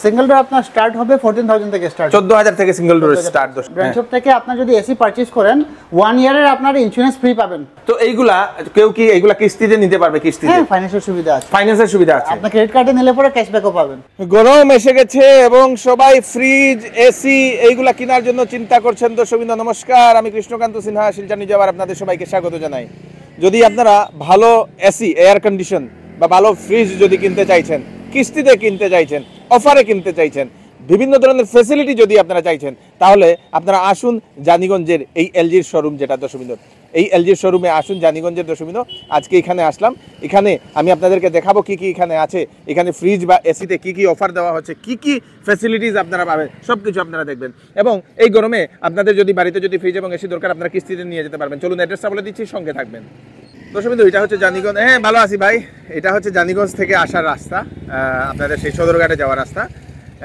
Single door আপনার start হবে 14000 থেকে স্টার্ট, 14000 থেকে single door start. Brand shop থেকে আপনি যদি এসি পারচেজ করেন 1 ইয়ারের আপনার ইন্স্যুরেন্স ফ্রি পাবেন। তো এইগুলা কেউ কি এইগুলা কিস্তিতে নিতে পারবে? কিস্তিতে? হ্যাঁ, ফাইন্যান্সিয়াল সুবিধা আছে, ফাইন্যান্সের সুবিধা আছে। আপনি ক্রেডিট কার্ডে নিলে পরে ক্যাশব্যাকও পাবেন। গরম এসে গেছে এবং সবাই ফ্রিজ, এসি এইগুলা কেনার জন্য চিন্তা করছেন। দর্শকবৃন্দ নমস্কার, আমি কৃষ্ণকান্ত সিনহা শিলচর নিউজ আবার আপনাদের সবাইকে স্বাগত জানাই। যদি আপনারা ভালো এসি, এয়ার কন্ডিশন বা ভালো ফ্রিজ যদি কিনতে চাইছেন, কিস্তিতে কিনতে চাইছেন, অফারে কিনতে চাইছেন, বিভিন্ন ধরনের ফ্যাসিলিটি যদি আপনারা চাইছেন, তাহলে আপনারা আসুন জানিগঞ্জের এই এলজির শোরুম, যেটা দর্শকবৃন্দ এই এলজির শোরুমে আসুন জানিগঞ্জের। দর্শকবৃন্দ আজকে এখানে আসলাম, এখানে আমি আপনাদেরকে দেখাবো কি কি এখানে আছে, এখানে ফ্রিজ বা এসিতে কি কি অফার দেওয়া হচ্ছে, কি কি ফ্যাসিলিটিস আপনারা পাবেন, সব কিছু আপনারা দেখবেন। এবং এই গরমে আপনাদের যদি বাড়িতে যদি ফ্রিজ এবং এসি দরকার, আপনারা কিস্তিতে নিয়ে যেতে পারবেন। চলুন অ্যাড্রেসটা বলে দিচ্ছি, সঙ্গে থাকবেন। দর্শকবৃন্দ এটা হচ্ছে জানিগঞ্জ, হ্যাঁ ভালো আছি ভাই, এটা হচ্ছে জানিগঞ্জ থেকে আসার রাস্তা, আপনাদের সেই সদরঘাটে যাওয়ার রাস্তা।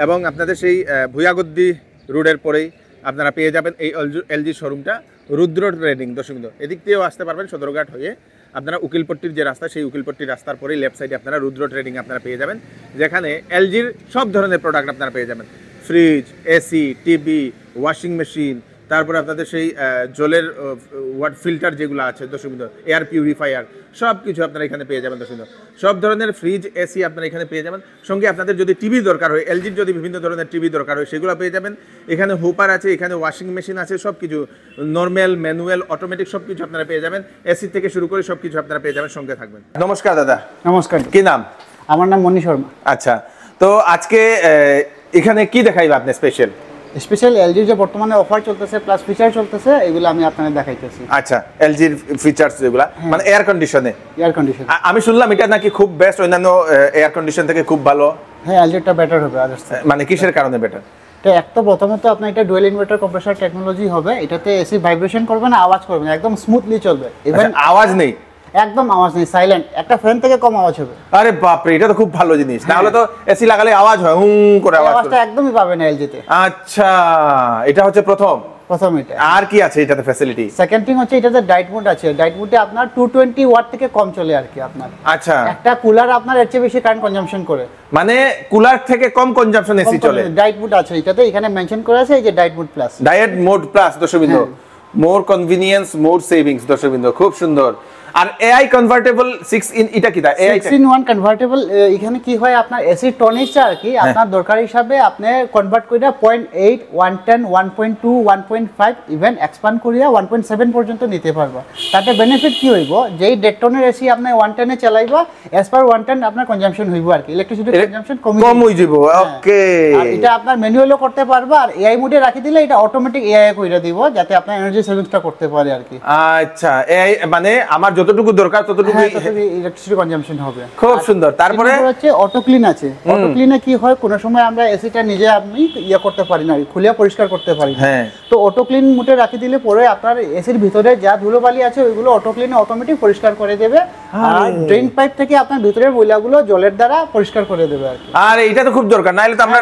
এবং আপনাদের সেই ভুয়াগদ্দি রোডের পরেই আপনারা পেয়ে যাবেন এই এলজি শোরুমটা, রুদ্র ট্রেডিং। দর্শকবৃন্দ এদিক দিয়েও আসতে পারবেন, সদরঘাট হয়ে আপনারা উকিলপট্টির যে রাস্তা, সেই উকিলপট্টির রাস্তার পরেই লেফট সাইডে আপনারা রুদ্র ট্রেডিং আপনারা পেয়ে যাবেন, যেখানে এলজির সব ধরনের প্রোডাক্ট আপনারা পেয়ে যাবেন। Fridge, AC, TV, washing machine, তারপরে আপনাদের সেই জলের ওয়াটার ফিল্টার যেগুলো আছে দর্শকবৃন্দ, এয়ার পিউরিফায়ার, সব কিছু আপনারা এখানে পেয়ে যাবেন। দর্শকবৃন্দ সব ধরনের ফ্রিজ, এসি আপনারা এখানে পেয়ে যাবেন। সঙ্গে আপনাদের যদি টিভি দরকার হয়, এলজির যদি বিভিন্ন ধরনের টিভি দরকার হয়, সেগুলো পেয়ে যাবেন। এখানে হুপার আছে, এখানে ওয়াশিং মেশিন আছে, সব কিছু নর্মাল, ম্যানুয়াল, অটোমেটিক সব কিছু আপনারা পেয়ে যাবেন। এসি থেকে শুরু করে সব কিছু আপনারা পেয়ে যাবেন, সঙ্গে থাকবেন। নমস্কার দাদা। নমস্কার, কি নাম? আমার নাম মনি শর্মা। আচ্ছা, তো আজকে এখানে কি দেখাইবে আপনি স্পেশাল? স্পেশাল এলজির যে বর্তমানে অফার চলতেছে প্লাস ফিচার চলতেছে, এগুলো আমি আপনাদের দেখাইতেছি। আচ্ছা, এলজির ফিচারস যেগুলো মানে এয়ার কন্ডিশনে, এয়ার কন্ডিশন আমি শুনলাম এটা নাকি খুব বেস্ট, অন্যান্য এয়ার কন্ডিশন থেকে খুব ভালো। হ্যাঁ, এলজিটা বেটার হবে আদার্স। মানে কিসের কারণে বেটার? তো একটা প্রথমত আপনার এটা ডুয়েল ইনভার্টার কম্প্রেসর টেকনোলজি হবে, এটাতে এসি ভাইব্রেশন করবে না, আওয়াজ করবে না, একদম স্মুথলি চলবে। ইভেন আওয়াজ নেই, একদম আওয়াজ নেই, সাইলেন্ট, একটা ফ্যান থেকে কম আওয়াজ হবে। আরে বাপ রে, এটা তো খুব ভালো জিনিস। তাহলে তো এসি লাগালে আওয়াজ হয়, হুম করে আওয়াজ, আওয়াজটা একদমই পাবেন না এলজিতে। আচ্ছা, এটা হচ্ছে প্রথম এটা। আর কি আছে এটাতে ফ্যাসিলিটি? সেকেন্ড থিং হচ্ছে এটাতে ডাইট মোড আছে, ডাইট মোডে আপনার 220 ওয়াট থেকে কম চলে আর কি আপনার। আচ্ছা, একটা কুলার আপনার এর চেয়ে বেশি কারেন্ট কনজাম্পশন করে, মানে কুলার থেকে কম কনজাম্পশন এসি চলে। ডাইট মোড আছে এটাতে, এখানে মেনশন করা আছে এই যে ডাইট mode plus. Diet mode plus দর্শকবৃন্দ, মোর কনভিনিয়েন্স, মোর সেভিংস দর্শকবৃন্দ, খুব সুন্দর। আর এআই কনভার্টেবল 6 ইন, এটা কি? 6-in-1 convertible. এখানে কি হয় আপনার এসি টনিকটা আর কি আপনার দরকার হিসাবে আপনি কনভার্ট কইরা 0.8, 110, 1.2, 1.5 ইভেন এক্সপ্যান্ড করিয়া 1.7 পর্যন্ত নিতে পারবা। তাতে বেনিফিট কি হইব, যেই 1.5 টনের এসি আপনি 110 এ চালাইবা, এস পার 110 আপনার কনজাম্পশন হইব আর কি, ইলেকট্রিসিটি কনজাম্পশন কম হই যাব। ওকে, আর এটা আপনার ম্যানুয়ালও করতে পারবা, আর এআই মোডে রাখি দিলে এটা অটোমেটিক এআই কইরা দিব, যাতে আপনি এনার্জি সেভিংসটা করতে পারে আর কি। আচ্ছা, এআই মানে আমার যতটুকু দরকার ততটুকু ইলেকট্রিসিটি কনজাম্পশন হবে। খুব সুন্দর। তারপরে হচ্ছে অটো ক্লিন আছে। অটো ক্লিনে কি হয়, কোন সময় আমরা এসিটা নিজে আপনি করতে পারি না, খুলে পরিষ্কার করতে পারি না। তো অটো ক্লিন মোডে রাখি দিলে পরে আপনার এসির ভিতরে যা ধুলোবালি আছে ওইগুলো অটো ক্লিনে অটোমেটিক পরিষ্কার করে দেবে, আর ড্রেন পাইপ থেকে আপনার ভিতরের ময়লাগুলো জলের দ্বারা পরিষ্কার করে দেবে আর কি। আর এটা তো খুব দরকার, নাইলে তো আমরা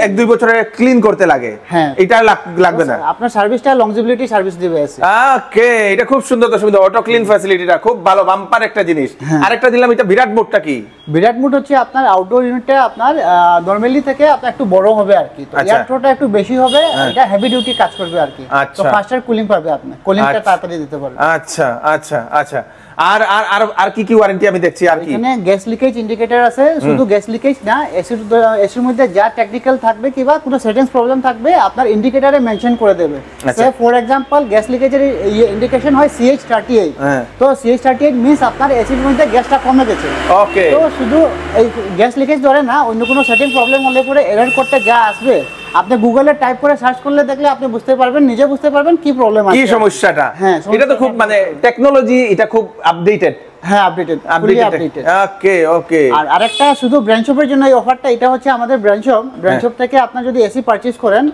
1-2 বছরে ক্লিন করতে লাগে। হ্যাঁ, এটা লাগবে না, আপনার সার্ভিসটা লংজিভিটি সার্ভিস দিবে এসি। ওকে, এটা খুব সুন্দর দর্শক, অটো ক্লিন ফ্যাসিলিটিটা খুব ভালো, বাম্পার একটা জিনিস। আরেকটা দিলাম, এটা বিরাট মোডটা কি? বিরাট মোড হচ্ছে আপনার আউটডোর ইউনিটটা আপনার নরমালি থেকে আপনার একটু বড় হবে আর কি, তো এয়ার ফ্লোটা একটু বেশি হবে, এটা হেভি ডিউটি কাজ করবে আর কি। তো ফাস্টার কুলিং পাবে, আপনি কুলিংটা তাড়াতাড়ি দিতে পারবেন। আচ্ছা আচ্ছা আচ্ছা, আর আর আর আর কি কি ওয়ারেন্টি আমি দেখছি? আর কি এখানে গ্যাস লিকেজ ইন্ডিকেটর আছে, শুধু গ্যাস লিকেজ না, এসির মধ্যে যা টেকনিক্যাল থাকবে কিবা কোনো সেটিংস প্রবলেম থাকবে আপনার ইন্ডিকেটরে মেনশন করে দেবে। ফর এক্সাম্পল গ্যাস লিকেজের ইন্ডিকেশন হয় CH38, তো CH38 মিন্স আপনার এসির মধ্যে গ্যাসটা কমে গেছে। ওকে, তো শুধু এই গ্যাস লিকেজ ধরে না, অন্য কোনো সেটিং প্রবলেম হলে পরে এরর করতে যা আসবে আপনি গুগলে টাইপ করে সার্চ করলে দেখলে আপনি বুঝতে পারবেন, নিজে বুঝতে পারবেন কি প্রবলেম আছে, কি সমস্যাটা। হ্যাঁ, এটা তো খুব মানে টেকনোলজি, এটা খুব আপডেটেড। হ্যাঁ, আপডেটেড। ওকে ওকে। আর আরেকটা শুধু ব্র্যান্ড শপের জন্য এই অফারটা, এটা হচ্ছে আমাদের ব্র্যান্ড শপ থেকে আপনি যদি এসি পারচেজ করেন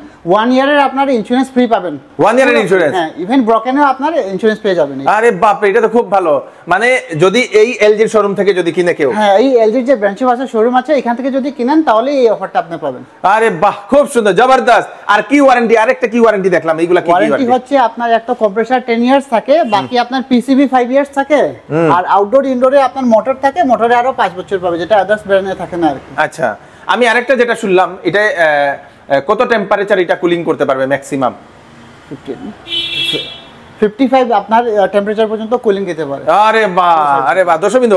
1 ইয়ারের আপনার ইন্স্যুরেন্স ফ্রি পাবেন। 1 ইয়ারের ইন্স্যুরেন্স? হ্যাঁ, ইভেন ব্রোকেনও আপনার ইন্স্যুরেন্স পেয়ে যাবেন। আরে বাপ রে, এটা তো খুব ভালো। মানে যদি এই এলজির শোরুম থেকে যদি কিনে কেউ, হ্যাঁ, এই এলজির যে ব্র্যান্ড শপ আছে, শোরুম আছে, এখান থেকে যদি কিনেন তাহলে এই অফারটা আপনি পাবেন। আরে বাহ, খুব সুন্দর, জবরদস্ত। আর কি ওয়ারেন্টি? আরেকটা কি ওয়ারেন্টি দেখলাম, এইগুলা কি ওয়ারেন্টি হচ্ছে আপনার একটা কম্প্রেসর 10 ইয়ার্স থাকে, বাকি আপনার পিসিবি 5 ইয়ার্স থাকে, আর আউটডোর ইনডোরে আপনার মোটর থাকে, মোটরে আরো 5 বছর পাবে, যেটা আদার্স ব্র্যান্ডে থাকে না আর কি। আচ্ছা, আমি আরেকটা যেটা শুনলাম এটা কত টেম্পারেচার এটা কুলিং করতে পারবে ম্যাক্সিমাম? 55 আপনার টেম্পারেচার পর্যন্ত কুলিং দিতে পারে। আরে বাহ দর্শকবৃন্দ,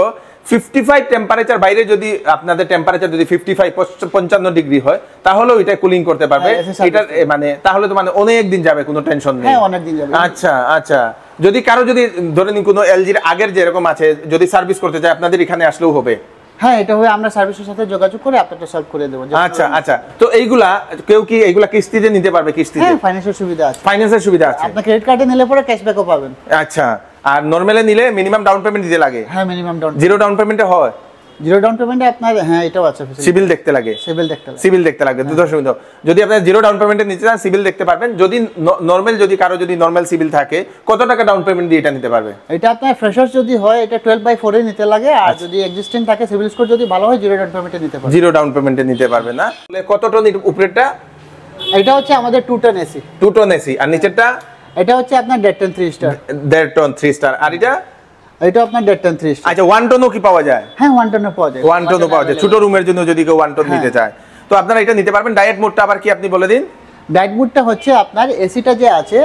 55 টেম্পারেচার, বাইরে যদি আপনাদের টেম্পারেচার যদি 55 55 ডিগ্রি হয় তাহলেও এটা কুলিং করতে পারবে। এটা মানে তাহলে তো মানে অনেক দিন যাবে, কোনো টেনশন নেই। হ্যাঁ, অনেক দিন যাবে। আচ্ছা, যদি কারো যদি ধরে নিন কোনো এলজির আগের যেরকম আছে যদি সার্ভিস করতে চায় আপনাদের এখানে আসলেও হবে? হ্যাঁ, এটা হবে, আমরা সার্ভিসের সাথে যোগাযোগ করে আপনাদের সলভ করে দেব। আচ্ছা, তো এইগুলা কেউ কি এইগুলা কিস্তিতে নিতে পারবে? কিস্তিতে? হ্যাঁ, ফাইন্যান্সিয়াল সুবিধা আছে। ফাইন্যান্সের সুবিধা আছে। আপনি ক্রেডিট কার্ডে নিলে পরে ক্যাশব্যাকও পাবেন। আচ্ছা, আর নরমালে নিলে মিনিমাম ডাউন পেমেন্ট দিতে লাগে? হ্যাঁ, মিনিমাম ডাউন। জিরো ডাউন পেমেন্টে হয়? জিরো ডাউন পেমেন্টে আপনার, হ্যাঁ এটাও আছে, সিভিল দেখতে লাগে। সিভিল দেখতে লাগে। দর্শকবৃন্দ, যদি আপনি জিরো ডাউন পেমেন্টে নিতে চান সিভিল দেখতে পারবেন। যদি নরমাল, যদি কারো যদি নরমাল সিভিল থাকে, কত টাকা ডাউন পেমেন্ট দিয়ে এটা নিতে পারবে? এটা আপনার ফ্রেশার্স যদি হয় এটা 12/4 এ নিতে লাগে, আর যদি এক্সিস্টিং থাকে সিভিল স্কোর যদি ভালো হয় জিরো ডাউন পেমেন্টে নিতে পারবে। জিরো ডাউন পেমেন্টে নিতে পারবে না? কত টন উপরেরটা? এটা হচ্ছে আমাদের 2 টন এসি। 2 ton AC. আর নিচেরটা? এটা হচ্ছে আপনার 1.5 টন 3 স্টার। 1.5 ton 3 star. আর এটা আপনার 1.5 টন 3 স্টার। আচ্ছা, 1 টনও কি পাওয়া যায়? হ্যাঁ, 1 টনও পাওয়া যায়। 1 টনও পাওয়া যায়। ছোট রুমের জন্য যদি কেউ 1 টন নিতে চায় তো আপনারা এটা নিতে পারবেন। ডায়েট মোডটা আবার কি আপনি বলে দিন? ডায়েট মোডটা হচ্ছে আপনার এসিটা যে আছে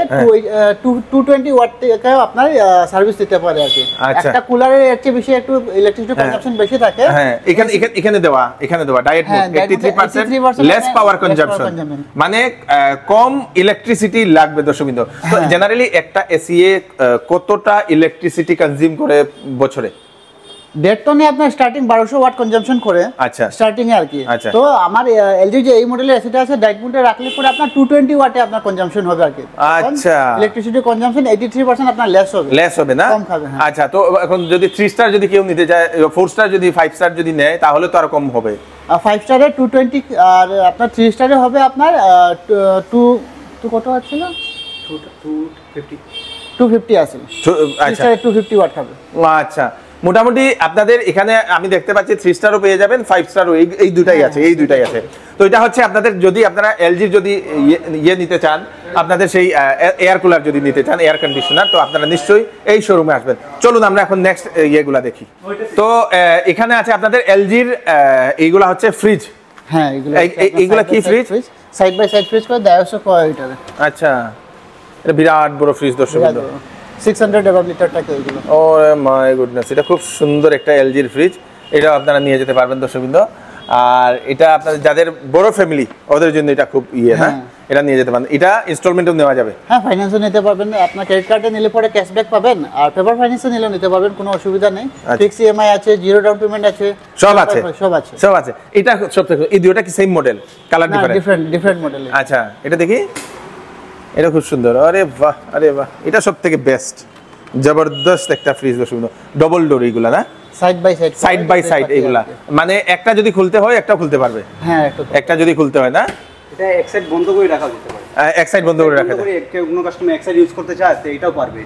220 ওয়াট থেকে আপনার সার্ভিস দিতে পারে আর কি। একটা কুলারের এর চেয়ে বেশি একটু ইলেকট্রিসিটি কনজাম্পশন বেশি থাকে। হ্যাঁ, এখানে দেওয়া diet mode 83% less power consumption, মানে কম ইলেকট্রিসিটি লাগবে। দর্শকবৃন্দ, তো জেনারেলি একটা এসি এ কতটা ইলেকট্রিসিটি কনজিউম করে বছরে? 1.5 টনে আপনার স্টার্টিং 1200 ওয়াট কনজাম্পশন করে। আচ্ছা, স্টার্টিং এ আর কি। তো আমার এলজি যে এই মডেলের এসিটা আছে ডায়েট মোডে রাখলে পরে আপনার 220 ওয়াটে আপনার কনজাম্পশন হবে আর কি। আচ্ছা, ইলেকট্রিসিটি কনজাম্পশন 83% আপনার লেস হবে না? কম খাবে। আচ্ছা, তো এখন যদি 3 স্টার যদি কেউ নিতে চায়, 4 স্টার যদি 5 স্টার যদি নেয় তাহলে তো আর কম হবে। 5 স্টারে 220, আর আপনার 3 স্টারে হবে আপনার 2 কত আছিল? 250 আছে। আচ্ছা, 250 ওয়াট খাবে। আচ্ছা, মোটামুটি আপনাদের এখানে আমি দেখতে পাচ্ছি 3 স্টারও পেয়ে যাবেন, 5 স্টারও, এই দুটাই আছে। তো এটা হচ্ছে আপনাদের, যদি আপনারা এলজির যদি ইয়ে নিতে চান, আপনাদের সেই এয়ার কুলার যদি নিতে চান, এয়ার কন্ডিশনার, তো আপনারা নিশ্চয়ই এই শোরুমে আসবেন। চলুন আমরা এখন নেক্সট ইয়েগুলা দেখি। তো এখানে আছে আপনাদের এলজির এইগুলা হচ্ছে ফ্রিজ। হ্যাঁ, এইগুলা কি fridge? Side by side fridge করে ডায়োসো কোয়ালিটার। আচ্ছা, এটা বিরাট বড় ফ্রিজ দর্শকবৃন্দ, 600 লিটার টাকা এগুলো। ওরে মাই গুডনেস, এটা খুব সুন্দর একটা এলজির ফ্রিজ। এটা আপনারা নিয়ে যেতে পারবেন দর্শকবৃন্দ। আর এটা আপনাদের যাদের বড় ফ্যামিলি ওদের জন্য এটা খুব না, এটা নিয়ে যেতে পারেন। এটা ইনস্টলমেন্টও নেওয়া যাবে। হ্যাঁ, ফাইন্যান্সও নিতে পারবেন। আপনার ক্রেডিট কার্ডে নিলে পরে ক্যাশব্যাক পাবেন, আর পেপার ফাইন্যান্সে নিলেও নিতে পারবেন, কোনো অসুবিধা নেই। ফিক্স ইএমআই আছে, জিরো ডাউন পেমেন্ট আছে, সব আছে। এটা সবথেকে, এই দুটোটা কি same model? Colour different model. আচ্ছা, এটা দেখি, এটা খুব সুন্দর। আরে বাহ, এটা সবথেকে বেস্ট, জবরদস্ত একটা ফ্রিজ দর্শকবৃন্দ। ডবল ডোর এইগুলা না? সাইড বাই সাইড এইগুলা, মানে একটা যদি খুলতে হয় একটাও খুলতে পারবে। হ্যাঁ, একটা যদি খুলতে হয় না, এটা এক সাইড বন্ধ করে রাখা যেতে পারে। এক সাইড বন্ধ করে রাখা যায়। কেউ কোনো কাস্টমার এক সাইড ইউজ করতে চায় তো এটাও পারবে।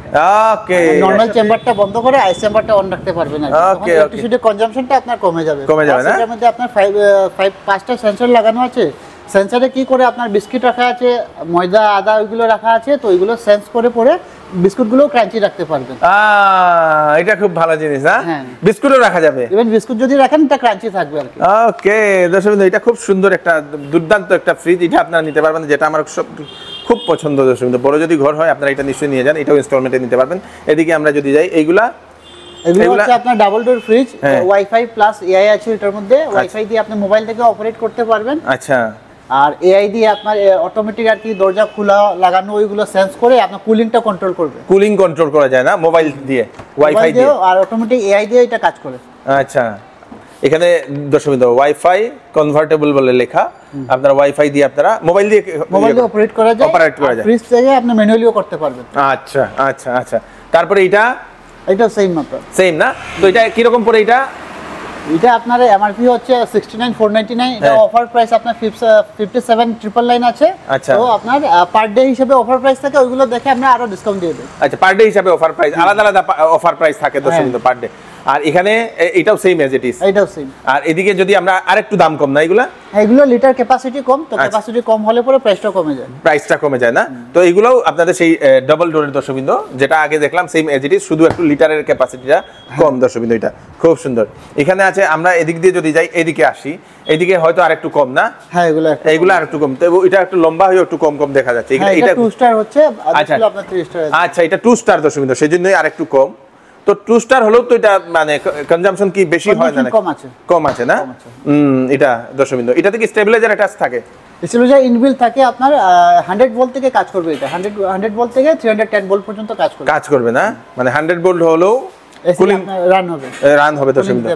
ওকে, নরমাল চেম্বারটা বন্ধ করে আইস চেম্বারটা অন রাখতে পারবেন। ওকে, ইলেকট্রিসিটি কনজাম্পশনটা আপনার কমে যাবে না? এর মধ্যে আপনার 5টা সেন্সর লাগানো আছে। সেন্সরে কি করে আপনার বিস্কিট রাখা আছে, ময়দা, আদা, ওইগুলো রাখা আছে, তো ওইগুলো সেন্স করে পরে বিস্কুটগুলো ক্রাঞ্চি রাখতে পারবেন। এটা খুব ভালো জিনিস না? বিস্কুটও রাখা যাবে, ইভেন বিস্কুট যদি রাখেন এটা ক্রাঞ্চি থাকবে আর কি। ওকে দর্শকবৃন্দ, এটা খুব সুন্দর একটা দুর্দান্ত একটা ফ্রিজ। এটা আপনারা নিতে পারবেন, যেটা আমার খুব পছন্দ দর্শকবৃন্দ। বড় যদি ঘর হয় আপনারা এটা নিশ্চয়ই নিয়ে যান, এটাও ইনস্টলমেন্টে নিতে পারবেন। এদিকে আমরা যদি যাই, এগুলো হচ্ছে আপনার double door fridge, wifi plus AI আছে এটার মধ্যে। ওয়াইফাই দিয়ে আপনি মোবাইল থেকে অপারেট করতে পারবেন। আচ্ছা, আর এআই দিয়ে আপনার অটোমেটিক আর কি দরজা খোলা লাগানো ওইগুলো সেন্স করে আপনার কুলিংটা কন্ট্রোল করবে। কুলিং কন্ট্রোল করা যায় না মোবাইল দিয়ে, ওয়াইফাই দিয়ে, আর অটোমেটিক এআই দিয়ে এটা কাজ করে। আচ্ছা, এখানে দর্শকবৃন্দ ওয়াইফাই কনভার্টেবল বলে লেখা। আপনারা ওয়াইফাই দিয়ে আপনারা মোবাইল দিয়ে অপারেট করা যায়। ফ্রিজ থেকে আপনি ম্যানুয়ালিও করতে পারবেন। আচ্ছা। তারপরে এটা সেম মাত্র, সেম না? তো এটা কি রকম পড়ে? এটা আপনার এমআরপি হচ্ছে 69499। এটা অফার প্রাইস আপনার 57999 আছে। তো আপনার পার ডে হিসেবে অফার প্রাইস থাকে, ওইগুলো দেখে আমরা আরো ডিসকাউন্ট দিয়ে দেব। আচ্ছা, পার ডে হিসেবে অফার প্রাইস, আলাদা অফার প্রাইস থাকে দর্শকবৃন্দ পার ডে। আর এখানে এটাও সেম এজ ইট ইজ, এটাও সেম। আর এদিকে যদি আমরা আরেকটু দাম কম না এগুলা, এগুলো লিটার ক্যাপাসিটি কম, তো ক্যাপাসিটি কম হলে পরে প্রাইসটা কমে যায়, প্রাইসটা কমে যায় না। তো এগুলোও আপনাদের সেই ডাবল ডোরের দর্শকবৃন্দ, যেটা আগে দেখলাম সেম এজ ইট ইজ, শুধু একটু লিটারের ক্যাপাসিটিটা কম দর্শকবৃন্দ। এটা খুব সুন্দর। এখানে আছে, আমরা এদিক দিয়ে যদি যাই, এদিকে আসি, এদিকে হয়তো আরেকটু কম না? হ্যাঁ, এগুলো আরেকটু কম। তো এটা একটু লম্বা হয়ে একটু কম কম দেখা যাচ্ছে। এটা 2 স্টার হচ্ছে, আর আপনার 3 স্টার আছে। আচ্ছা, এটা 2 স্টার দর্শকবৃন্দ, সেজন্যই আরেকটু কম। তো 2 স্টার হলেও তো এটা মানে কনজাম্পশন কি বেশি হয় না? কম আছে না? এটা দর্শকবৃন্দ, এটাতে কি স্টেবিলাইজার অ্যাটাচ থাকে? স্টেবিলাইজার ইনবিল্ট থাকে আপনার। 100 ভোল্ট থেকে কাজ করবে এটা, 100 ভোল্ট থেকে 310 ভোল্ট পর্যন্ত কাজ করবে না? মানে 100 ভোল্ট হলেও কুলিং রান হবে দর্শকবৃন্দ,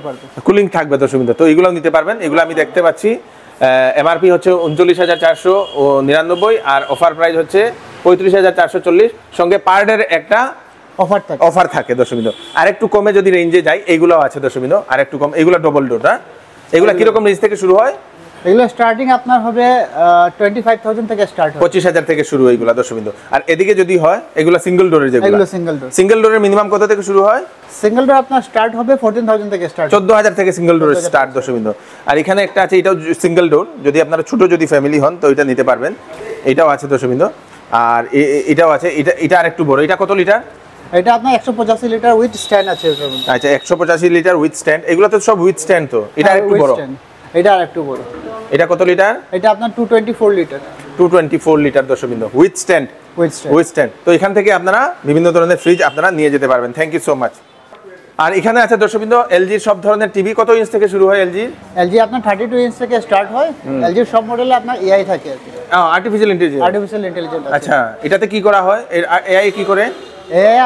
কুলিং থাকবে দর্শকবৃন্দ। তো এগুলো নিতে পারবেন। এগুলো আমি দেখতে পাচ্ছি এমআরপি হচ্ছে 39,499, আর অফার প্রাইস হচ্ছে 35,440, সঙ্গে পার ডে একটা অফার থাকে দর্শকবৃন্দ। আর একটু কমে যদি রেঞ্জে যাই, এইগুলো আছে দর্শকবৃন্দ, আর একটু কম। এগুলো ডবল ডোর না? এগুলো কিরকম রেঞ্জ থেকে শুরু হয়? এগুলো স্টার্টিং আপনার হবে 25,000 থেকে স্টার্ট হয়, 25,000 থেকে শুরু এইগুলো দর্শকবৃন্দ। আর এদিকে যদি হয়, এগুলো সিঙ্গেল ডোরের, যেগুলো এগুলো সিঙ্গেল ডোরের মিনিমাম কত থেকে শুরু হয়? সিঙ্গেল ডোর আপনার স্টার্ট হবে 14,000 থেকে স্টার্ট, 14,000 থেকে সিঙ্গেল ডোরের স্টার্ট দর্শকবৃন্দ। আর এখানে একটা আছে, এটাও সিঙ্গেল ডোর, যদি আপনারা ছোট যদি ফ্যামিলি হন তো এটা নিতে পারবেন। এটাও আছে দর্শকবৃন্দ। আর এটাও আছে, এটা আরেকটু বড়। এটা কত লিটার? এটা আপনার 185 লিটার উইথ স্ট্যান্ড আছে এটার মধ্যে। আচ্ছা, 185 লিটার উইথ স্ট্যান্ড। এগুলো তো সব উইথ স্ট্যান্ড। তো এটা আরেকটু বড়, এটা আরেকটু বড়। এটা কত লিটার? এটা আপনার 224 লিটার, 224 লিটার দর্শকবৃন্দ, উইথ স্ট্যান্ড। তো এখান থেকে আপনারা বিভিন্ন ধরনের ফ্রিজ আপনারা নিয়ে যেতে পারবেন। Thank you so much. আর এখানে আছে দর্শকবৃন্দ এলজির সব ধরনের টিভি। কত ইঞ্চ থেকে শুরু হয় এলজি? আপনার 32 ইঞ্চ থেকে স্টার্ট হয়। এলজির সব মডেলে আপনার এআই থাকে আর কি, আর্টিফিশিয়াল ইন্টেলিজেন্স। আচ্ছা, এটাতে কি করা হয়? এআই কি করে?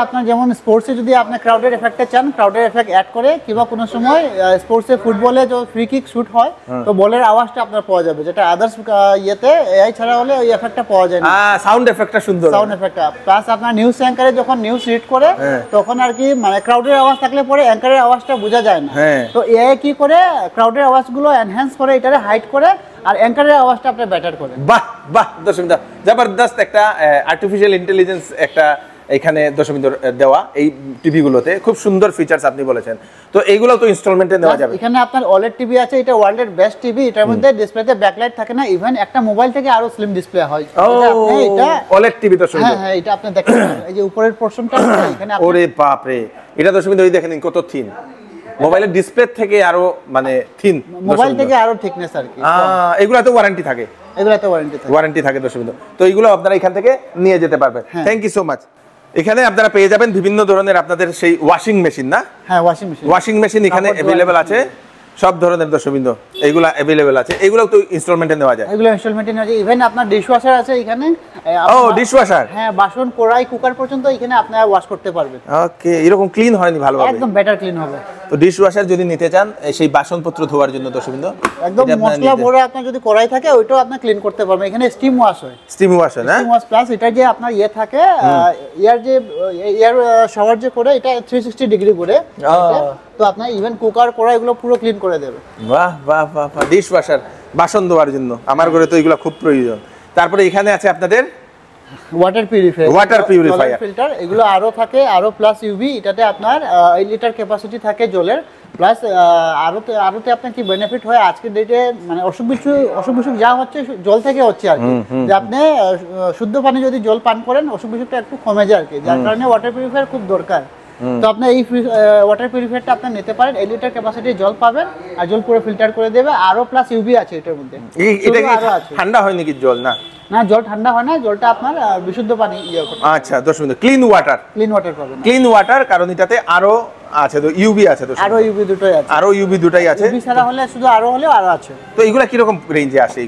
আপনার যেমন স্পোর্টসে যদি আপনি ক্রাউডের এফেক্টটা চান, ক্রাউডের এফেক্ট অ্যাড করে, কিংবা কোনো সময় স্পোর্টসে ফুটবলে যে ফ্রি কিক শুট হয়, তো বলের আওয়াজটা আপনার পাওয়া যাবে, যেটা আদার্স ইয়েতে এআই ছাড়া হলে ওই এফেক্টটা পাওয়া যায় না। সাউন্ড এফেক্টটা সুন্দর, সাউন্ড এফেক্টটা প্লাস আপনার নিউজ অ্যাঙ্কারে যখন নিউজ রিড করে, তখন আর কি মানে ক্রাউডের আওয়াজ থাকলে পরে অ্যাঙ্কারের আওয়াজটা বোঝা যায় না। তো এআই কি করে ক্রাউডের আওয়াজগুলো এনহ্যান্স করে, এটারে হাইড করে, আর অ্যাঙ্কারের আওয়াজটা আপনি বেটার করে। বাহ বাহ দর্শকবৃন্দ, জবরদস্ত একটা আর্টিফিশিয়াল ইন্টেলিজেন্স একটা এখানে দর্শকবৃন্দ দেওয়া এই টিভিগুলোতে খুব সুন্দর ফিচারস আপনি বলেছেন। তো এইগুলো তো ইনস্টলমেন্টে নেওয়া যাবে। এখানে আপনার OLED টিভি আছে, এটা ওয়ার্ল্ডের বেস্ট টিভি। এটার মধ্যে ডিসপ্লেতে ব্যাকলাইট থাকে না, ইভেন একটা মোবাইল থেকে আরো স্লিম ডিসপ্লে হয়। এটা OLED টিভি দর্শকবৃন্দ। হ্যাঁ, এটা আপনি দেখতে পারেন, এই যে উপরের পোরশনটা এখানে। ওরে বাপ রে, এটা দর্শকবৃন্দ ওই দেখেন কত থিন, মোবাইলের ডিসপ্লে থেকে আরো মানে থিন, মোবাইল থেকে আরো থিকনেস আর কি। এগুলাতে ওয়ারেন্টি থাকে, ওয়ারেন্টি থাকে দর্শকবৃন্দ। তো এইগুলো আপনারা এখান থেকে নিয়ে যেতে পারবেন। Thank you so much. এখানে আপনারা পেয়ে যাবেন বিভিন্ন ধরনের আপনাদের সেই ওয়াশিং মেশিন না? হ্যাঁ, ওয়াশিং মেশিন এখানে अवेलेबल আছে, সব ধরনের দর্শকবৃন্দ এগুলা अवेलेबल আছে। এগুলো তো ইনস্টলমেন্টে নেওয়া যায়, ইভেন আপনার ডিশওয়াশার আছে এখানে। ডিশওয়াশার, হ্যাঁ, বাসন, কড়াই, কুকার পর্যন্ত এখানে আপনি ওয়াশ করতে পারবেন। ওকে, এরকম ক্লিন হয়নি ভালোভাবে? একদম বেটার ক্লিন হবে। তো ডিশওয়াশার যদি নিতে চান, সেই বাসনপত্র ধোয়ার জন্য দর্শকবৃন্দ, একদম মশলা ভরে আপনার যদি কড়াই থাকে, ওইটাও আপনি ক্লিন করতে পারবেন। এখানে স্টিম ওয়াশ হয়, না স্টিম ওয়াশ প্লাস এটা যে আপনার থাকে এয়ার শাওয়ার যে করে, এটা 360 ডিগ্রি করে, তো আপনার ইভেন কুকার, কড়াই এগুলো পুরো ক্লিন করে দেবে। বাহ বাহ বাহ, ডিশওয়াশার বাসন ধোয়ার জন্য আমার ঘরে তো এগুলো খুব প্রয়োজন। তারপরে এখানে আছে আপনাদের ওয়াটার পিউরিফায়ার ফিল্টার, এগুলো আরো থাকে, আরো প্লাস ইউভি। এটাতে আপনার 8 লিটার ক্যাপাসিটি থাকে জলের, প্লাস আরোতে আপনার কি বেনিফিট হয় আজকের ডেটে, মানে অসুখ বিসুখ যা হচ্ছে জল থেকে হচ্ছে আর কি, যে আপনি শুদ্ধ পানি যদি জল পান করেন, অসুখ বিসুখটা একটু কমে যায় আর কি, যার কারণে ওয়াটার পিউরিফায়ার খুব দরকার। তো আপনি এই ওয়াটার পিউরিফায়ারটা আপনি নিতে পারেন। 8 লিটার ক্যাপাসিটি জল পাবেন, আর জল পুরো ফিল্টার করে দেবে। আরো প্লাস ইউভি আছে এটার মধ্যে। এটা কি ঠান্ডা হয় নাকি জল? না, জল ঠান্ডা হয় না, জলটা আপনার বিশুদ্ধ পানি করে। আচ্ছা দর্শকবৃন্দ, ক্লিন ওয়াটার পাবেন, ক্লিন ওয়াটার, কারণ এটাতে আরো আছে, তো ইউভি আছে, আরো ইউভি দুটোই আছে, ইউভি ছাড়া হলে শুধু আরো আছে। তো এগুলা কি রকম রেঞ্জে আসে?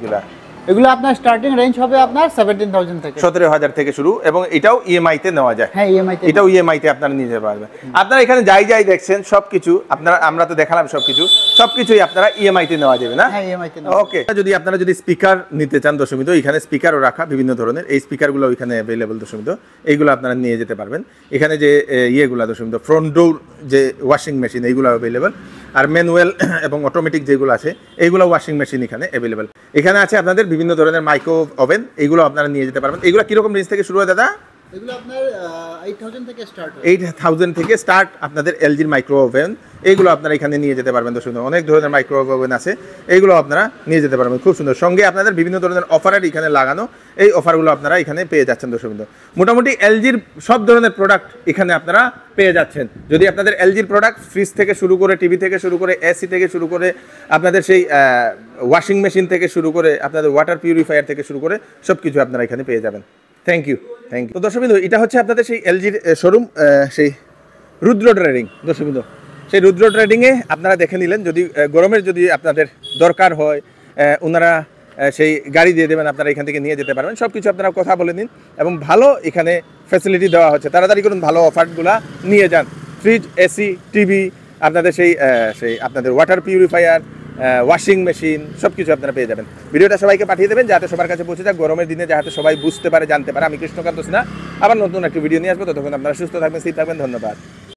এগুলো আপনার স্টার্টিং রেঞ্জ হবে আপনার 17,000 থেকে, 17,000 থেকে শুরু, এবং এটাও ইএমআই তে নেওয়া যায়। হ্যাঁ, এটাও ইএমআই তে আপনারা নিতে পারবেন। আপনারা এখানে যাই দেখছেন সবকিছু আপনারা, আমরা তো দেখালাম সবকিছুই আপনারা ইএমআই তে নেওয়া যাবে না? হ্যাঁ, ইএমআই তে। ওকে, আপনারা যদি স্পিকার নিতে চান দর্শকবৃন্দ, এখানে স্পিকারও রাখা বিভিন্ন ধরনের, এই স্পিকারগুলো এখানে अवेलेबल দর্শকবৃন্দ, এইগুলো আপনারা নিয়ে যেতে পারবেন। এখানে যে ইয়েগুলো দর্শকবৃন্দ, ফ্রন্ট ডোর যে ওয়াশিং মেশিন, এইগুলো अवेलेबल, আর ম্যানুয়াল এবং অটোমেটিক যেগুলো আছে এইগুলো ওয়াশিং মেশিন এখানে अवेलेबल। এখানে আছে আপনাদের বিভিন্ন ধরনের মাইক্রো ওভেন, এইগুলো আপনারা নিয়ে যেতে পারবেন। এগুলো কিরকম রেঞ্জ থেকে শুরু হয় দাদা? এগুলো আপনার 8000 থেকে স্টার্ট হয়। 8000 থেকে স্টার্ট আপনাদের এলজির মাইক্রো ওভেন, এইগুলো আপনারা এখানে নিয়ে যেতে পারবেন। দর্শক বন্ধু, অনেক ধরনের মাইক্রো ওভেন আছে, এইগুলো আপনারা নিয়ে যেতে পারবেন খুব সুন্দর। সঙ্গে আপনাদের বিভিন্ন ধরনের অফারের এখানে লাগানো, এই অফারগুলো আপনারা এখানে পেয়ে যাচ্ছেন। দর্শক বন্ধু, মোটামুটি এলজির সব ধরনের প্রোডাক্ট এখানে আপনারা পেয়ে যাচ্ছেন। যদি আপনাদের এলজির প্রোডাক্ট ফ্রিজ থেকে শুরু করে, টিভি থেকে শুরু করে, এসি থেকে শুরু করে, আপনাদের সেই ওয়াশিং মেশিন থেকে শুরু করে, আপনাদের ওয়াটার পিউরিফায়ার থেকে শুরু করে সব কিছু আপনারা এখানে পেয়ে যাবেন। Thank you. তো দর্শক বিন্দু, এটা হচ্ছে আপনাদের সেই এলজির শোরুম, সেই রুদ্র ট্রেডিং। দর্শক বিন্দু, সেই রুদ্র ট্রেডিংয়ে আপনারা দেখে নিলেন, যদি গরমের যদি আপনাদের দরকার হয়, ওনারা সেই গাড়ি দিয়ে দেবেন, আপনারা এখান থেকে নিয়ে যেতে পারবেন। সব কিছু আপনারা কথা বলে নিন এবং ভালো এখানে ফ্যাসিলিটি দেওয়া হচ্ছে। তাড়াতাড়ি করুন, ভালো অফারগুলো নিয়ে যান। ফ্রিজ, এসি, টিভি, আপনাদের সেই আপনাদের ওয়াটার পিউরিফায়ার, ওয়াশিং মেশিন, সব কিছু আপনারা পেয়ে যাবেন। ভিডিওটা সবাইকে পাঠিয়ে দেবেন যাতে সবার কাছে পৌঁছে যাক, গরমের দিনে যাতে সবাই বুঝতে পারে, জানতে পারে। আমি কৃষ্ণকান্ত সিনহা আবার নতুন একটি ভিডিও নিয়ে আসবো। ততক্ষণ আপনারা সুস্থ থাকবেন, সেফ থাকবেন। ধন্যবাদ।